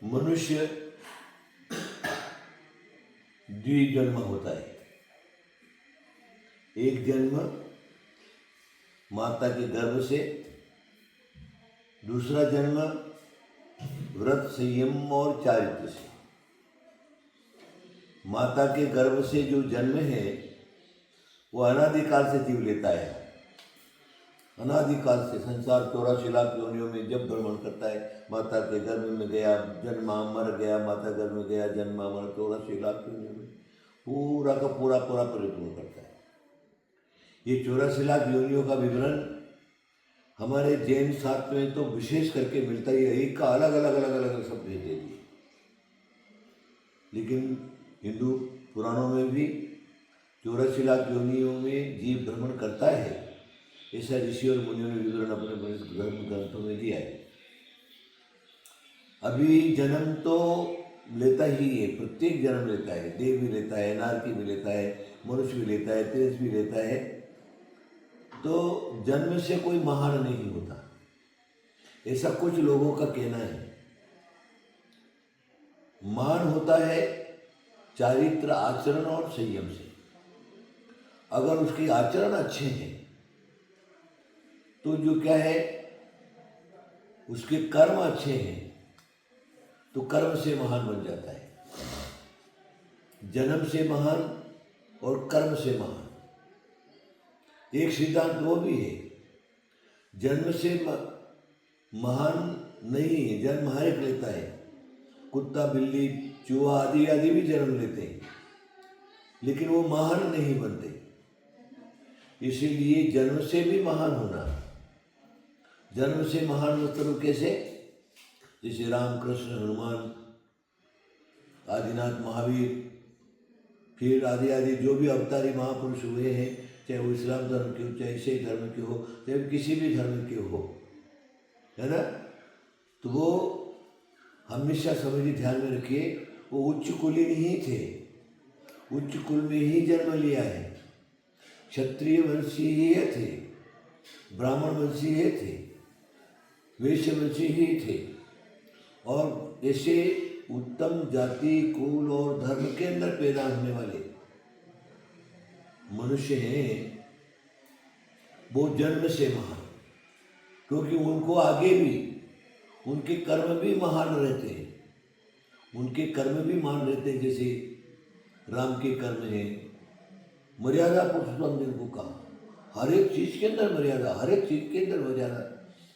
मनुष्य द्विजन्म होता है। एक जन्म माता के गर्भ से, दूसरा जन्म व्रत, संयम और चारित्र से। माता के गर्भ से जो जन्म है वो अनादिकाल से जीव लेता है। अनादिकाल से संसार 84 लाख योनियों में जब भ्रमण करता है, माता के गर्भ में गया, जन्मा, मर गया, माता गर्भ में गया, जन्मा, मर, 84 लाख योनियों में पूरा का पूरा परिपूर्ण करता है। ये 84 लाख योनियों का विवरण हमारे जैन शास्त्र में तो विशेष करके मिलता ही है। एक का अलग अलग सब भेज दे दिए, लेकिन हिंदू पुराणों में भी 84 लाख योनियों में जीव भ्रमण करता है, ऐसा ऋषि और मुनियों ने विवरण अपने धर्म ग्रंथों में दिया है। अभी जन्म तो लेता ही है, प्रत्येक जन्म लेता है। देव भी लेता है, नारकी भी लेता है, मनुष्य भी लेता है, तेज भी लेता है। तो जन्म से कोई महान नहीं होता, ऐसा कुछ लोगों का कहना है। मान होता है चारित्र, आचरण और संयम से। अगर उसके आचरण अच्छे हैं तो जो क्या है, उसके कर्म अच्छे हैं तो कर्म से महान बन जाता है। जन्म से महान और कर्म से महान, एक सिद्धांत वो भी है। जन्म से महान नहीं है, जन्म हर एक लेता है। कुत्ता, बिल्ली, चूहा आदि आदि भी जन्म लेते हैं, लेकिन वो महान नहीं बनते। इसीलिए जन्म से भी महान होना, जन्म से महान मतलब कैसे? जैसे राम, कृष्ण, हनुमान, आदिनाथ, महावीर, फिर आदि आदि जो भी अवतारी महापुरुष हुए हैं, चाहे वो इस्लाम धर्म के हो, चाहे ईसाई धर्म के हो, चाहे किसी भी धर्म के हो, है ना? तो वो हमेशा समझिए, ध्यान में रखिए, वो उच्च कुलीन ही थे, उच्च कुल में ही जन्म लिया है। क्षत्रिय वंशी ही थे, ब्राह्मण वंशी ही थे, वैश्य वंशी ही थे। और ऐसे उत्तम जाति, कुल और धर्म के अंदर पैदा होने वाले मनुष्य हैं, वो जन्म से महान, क्योंकि उनको आगे भी उनके कर्म भी महान रहते हैं। उनके कर्म भी महान रहते हैं। जैसे राम के कर्म है, मर्यादा पुरुषोत्तम जिनको कहा, हर एक चीज के अंदर मर्यादा, हर एक चीज के अंदर मर्यादा,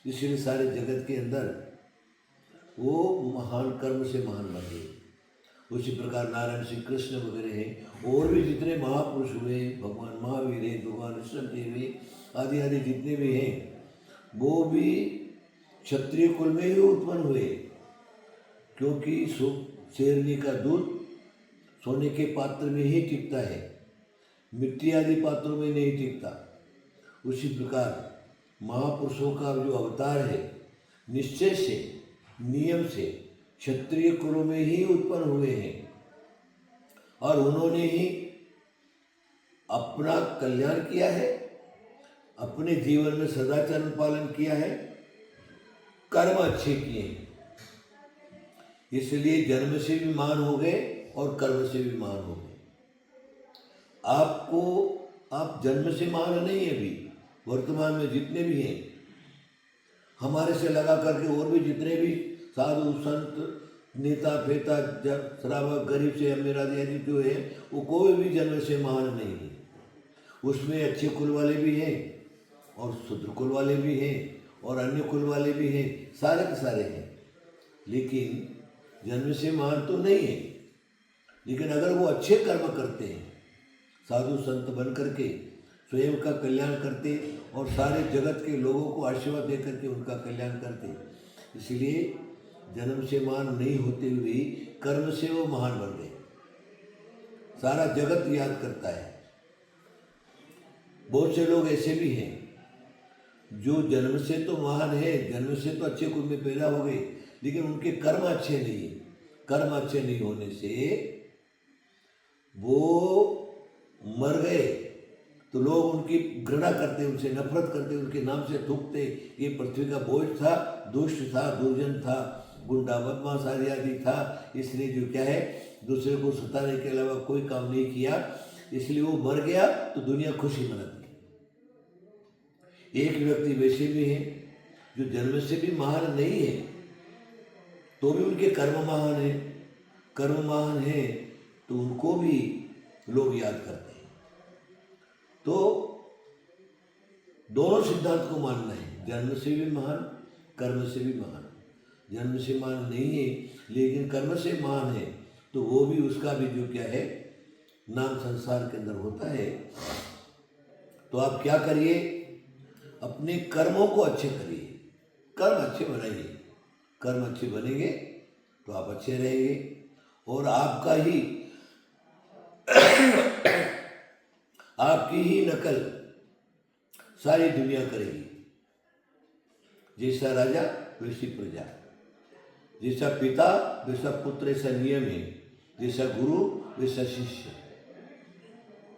इसलिए सारे जगत के अंदर वो महान कर्म से महान बन गए। उसी प्रकार नारायण, श्री कृष्ण वगैरह हैं, और भी जितने महापुरुष हुए, भगवान महावीर है, भगवान ऋषभदेव है, आदि आदि जितने भी हैं, वो भी क्षत्रिय कुल में ही उत्पन्न हुए। क्योंकि शेरनी का दूध सोने के पात्र में ही टिकता है, मिट्टी आदि पात्रों में नहीं टिकता। उसी प्रकार महापुरुषों का जो अवतार है, निश्चय से, नियम से क्षत्रिय कुलों में ही उत्पन्न हुए हैं, और उन्होंने ही अपना कल्याण किया है, अपने जीवन में सदाचार पालन किया है, कर्म अच्छे किए हैं। इसलिए जन्म से भी महान हो गए और कर्म से भी महान हो गए। आप जन्म से महान नहीं है। अभी वर्तमान में जितने भी हैं, हमारे से लगा करके और भी जितने भी साधु संत, नेता फेता, श्रावक, गरीब से अमीर आदि जो है, वो कोई भी जन्म से महान नहीं है। उसमें अच्छे कुल वाले भी हैं और शूद्र कुल वाले भी हैं और अन्य कुल वाले भी हैं, सारे के सारे हैं, लेकिन जन्म से महान तो नहीं है। लेकिन अगर वो अच्छे कर्म करते हैं, साधु संत बन करके स्वयं का कल्याण करते और सारे जगत के लोगों को आशीर्वाद दे करके उनका कल्याण करते, इसलिए जन्म से महान नहीं होते हुए कर्म से वो महान बन गए। सारा जगत याद करता है। बहुत से लोग ऐसे भी हैं जो जन्म से तो महान है, जन्म से तो अच्छे कुल में पैदा हो गए, लेकिन उनके कर्म अच्छे नहीं है। कर्म अच्छे नहीं होने से वो मर गए तो लोग उनकी घृणा करते, उनसे नफरत करते, उनके नाम से थूकते। ये पृथ्वी का बोझ था, दुष्ट था, दुर्जन था, गुंडा बदमाश आदि आदि था, इसलिए जो क्या है दूसरे को सताने के अलावा कोई काम नहीं किया, इसलिए वो मर गया तो दुनिया खुशी मनाती। एक व्यक्ति वैसे भी हैं जो जन्म से भी महान नहीं है तो भी उनके कर्म महान है, कर्म महान है तो उनको भी लोग याद करते हैं। तो दोनों सिद्धांत को मानना है, जन्म से भी महान, कर्म से भी महान। जन्म से महान नहीं है लेकिन कर्म से महान है तो वो भी, उसका भी जो क्या है नाम संसार के अंदर होता है। तो आप क्या करिए, अपने कर्मों को अच्छे करिए, कर्म अच्छे बनाइए। कर्म अच्छे बनेंगे तो आप अच्छे रहेंगे और आपकी ही नकल सारी दुनिया करेगी। जैसा राजा वैसी प्रजा, जैसा पिता वैसा पुत्र, ऐसा नियम है, जैसा गुरु वैसा शिष्य।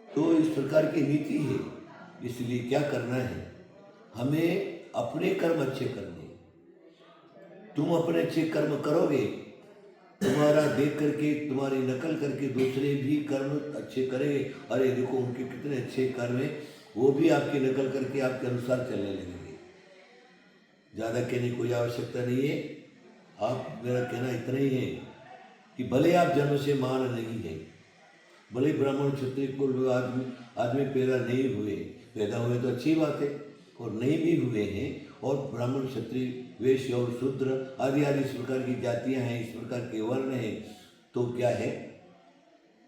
तो इस प्रकार की नीति है। इसलिए क्या करना है, हमें अपने कर्म अच्छे करने। तुम अपने अच्छे कर्म करोगे, तुम्हारा देख करके, तुम्हारी नकल करके दूसरे भी कर्म अच्छे करेंगे। अरे देखो उनके कितने अच्छे कर्म हैं, वो भी आपकी नकल करके आपके अनुसार चलने लगेंगे। ज़्यादा कहने की कोई आवश्यकता नहीं है। आप, मेरा कहना इतना ही है कि भले आप जन्म से महान नहीं है, भले ब्राह्मण क्षत्रिय को आदमी पैदा नहीं हुए, पैदा हुए तो अच्छी बात है, और नहीं भी हुए हैं, और ब्राह्मण क्षत्रिय वैश्य और शूद्र आदि आदि इस प्रकार की जातियां हैं, इस प्रकार के वर्ण हैं, तो क्या है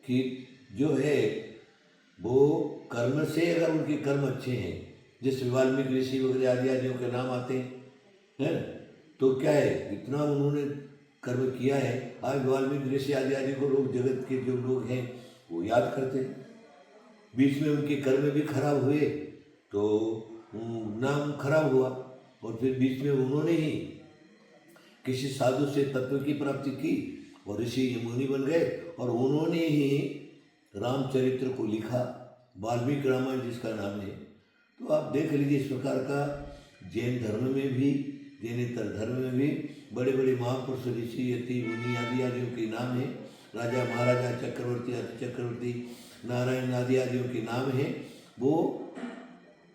कि जो है वो कर्म से, अगर उनके कर्म अच्छे हैं, जैसे वाल्मीकि ऋषि वगैरह आदि आदियों के नाम आते हैं, तो क्या है इतना उन्होंने कर्म किया है। आज वाल्मीकि ऋषि आदि आदि को लोग, जगत के जो लोग हैं वो याद करते हैं। बीच में उनके कर्म भी खराब हुए तो नाम खराब हुआ, और फिर बीच में उन्होंने ही किसी साधु से तत्व की प्राप्ति की और ऋषि मुनि बन गए, और उन्होंने ही रामचरित्र को लिखा, वाल्मीकि रामायण जिसका नाम है। तो आप देख लीजिए इस प्रकार का जैन धर्म में भी, जैनेतर धर्म में भी बड़े बड़े महापुरुष, ऋषि, यति, मुनि आदि आदियों के नाम है। राजा महाराजा, चक्रवर्ती, अति चक्रवर्ती, नारायण आदि आदियों के नाम है। वो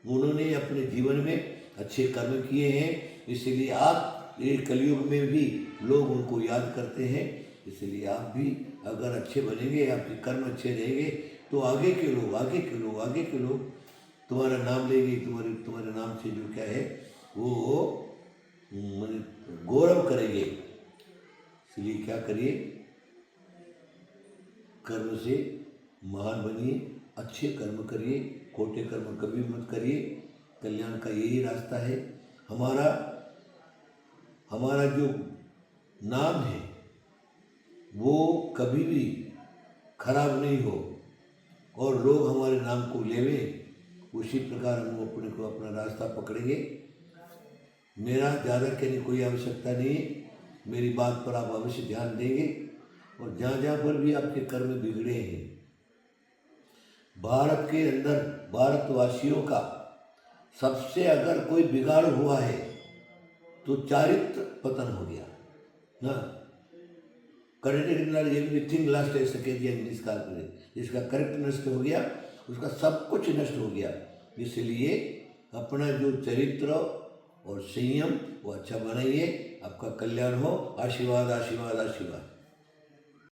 उन्होंने अपने जीवन में अच्छे कर्म किए हैं, इसलिए आप ये कलयुग में भी लोग उनको याद करते हैं। इसलिए आप भी अगर अच्छे बनेंगे, आपके कर्म अच्छे रहेंगे, तो आगे के लोग तुम्हारा नाम लेंगे, तुम्हारे नाम से जो क्या है वो गौरव करेंगे। इसलिए क्या करिए, कर्म से महान बनिए, अच्छे कर्म करिए, खोटे कर्म कभी मत करिए। कल्याण का यही रास्ता है। हमारा जो नाम है वो कभी भी खराब नहीं हो और लोग हमारे नाम को लेवें, उसी प्रकार हम अपना रास्ता पकड़ेंगे। मेरा ज़्यादा कहने की कोई आवश्यकता नहीं है। मेरी बात पर आप अवश्य ध्यान देंगे, और जहाँ जहाँ पर भी आपके कर्म बिगड़े हैं, भारत के अंदर भारतवासियों का सबसे अगर कोई बिगाड़ हुआ है तो चारित्र पतन हो गया ना। एवरीथिंग लास्ट ऐसे कह दिया इंग्लिश काल में, जिसका करेक्ट नष्ट हो गया उसका सब कुछ नष्ट हो गया। इसलिए अपना जो चरित्र और संयम वो अच्छा बनाइए, आपका कल्याण हो। आशीर्वाद आशीर्वाद आशीर्वाद।